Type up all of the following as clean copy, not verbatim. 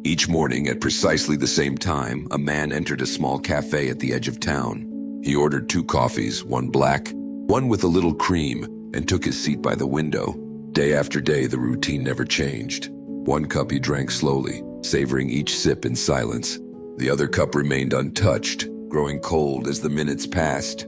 Each morning, at precisely the same time, a man entered a small cafe at the edge of town. He ordered 2 coffees, one black, one with a little cream, and took his seat by the window. Day after day, the routine never changed. 1 cup he drank slowly, savoring each sip in silence. The other cup remained untouched, growing cold as the minutes passed.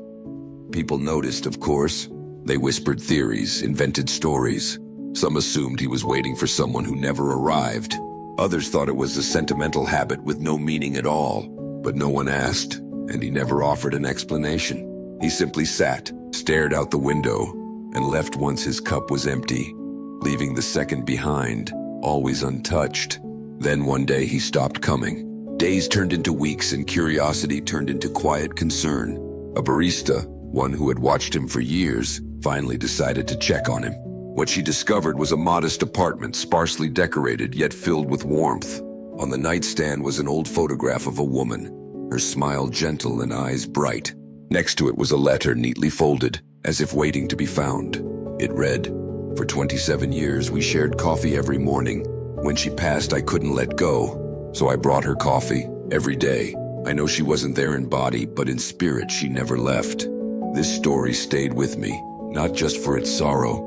People noticed, of course. They whispered theories, invented stories. Some assumed he was waiting for someone who never arrived. Others thought it was a sentimental habit with no meaning at all. But no one asked, and he never offered an explanation. He simply sat, stared out the window, and left once his cup was empty, leaving the second behind, always untouched. Then one day he stopped coming. Days turned into weeks, and curiosity turned into quiet concern. A barista, one who had watched him for years, finally decided to check on him. What she discovered was a modest apartment, sparsely decorated yet filled with warmth. On the nightstand was an old photograph of a woman, her smile gentle and eyes bright. Next to it was a letter neatly folded, as if waiting to be found. It read, "For 27 years we shared coffee every morning. When she passed, I couldn't let go, so I brought her coffee every day. I know she wasn't there in body, but in spirit she never left." This story stayed with me, not just for its sorrow,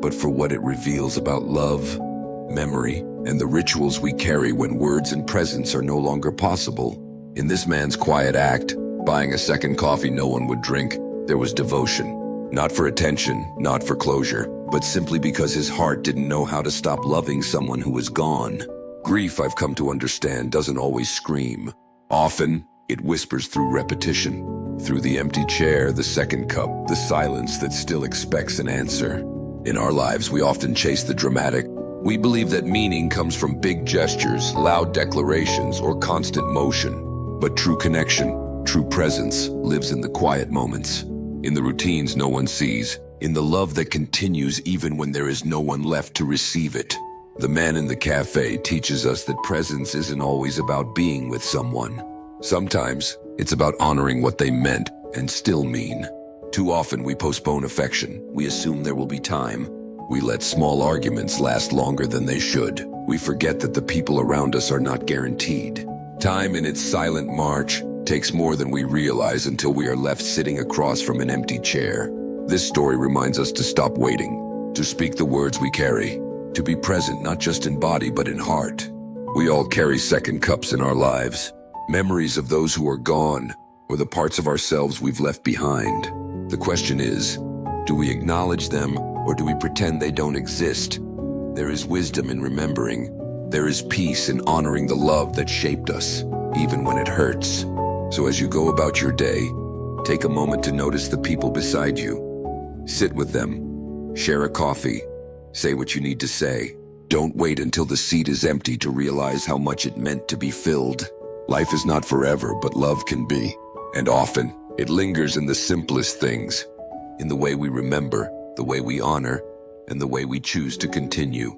but for what it reveals about love, memory, and the rituals we carry when words and presence are no longer possible. In this man's quiet act, buying a second coffee no one would drink, there was devotion. Not for attention, not for closure, but simply because his heart didn't know how to stop loving someone who was gone. Grief, I've come to understand, doesn't always scream. Often, it whispers through repetition. Through the empty chair, the second cup, the silence that still expects an answer. In our lives, we often chase the dramatic. We believe that meaning comes from big gestures, loud declarations, or constant motion. But true connection, true presence, lives in the quiet moments. In the routines no one sees. In the love that continues even when there is no one left to receive it. The man in the cafe teaches us that presence isn't always about being with someone. Sometimes, it's about honoring what they meant and still mean. Too often we postpone affection. We assume there will be time. We let small arguments last longer than they should. We forget that the people around us are not guaranteed. Time in its silent march takes more than we realize until we are left sitting across from an empty chair. This story reminds us to stop waiting, to speak the words we carry, to be present not just in body but in heart. We all carry second cups in our lives, memories of those who are gone, or the parts of ourselves we've left behind. The question is, do we acknowledge them or do we pretend they don't exist? There is wisdom in remembering. There is peace in honoring the love that shaped us, even when it hurts. So as you go about your day, take a moment to notice the people beside you. Sit with them, share a coffee, say what you need to say. Don't wait until the seat is empty to realize how much it meant to be filled. Life is not forever, but love can be. And often, it lingers in the simplest things, in the way we remember, the way we honor, and the way we choose to continue.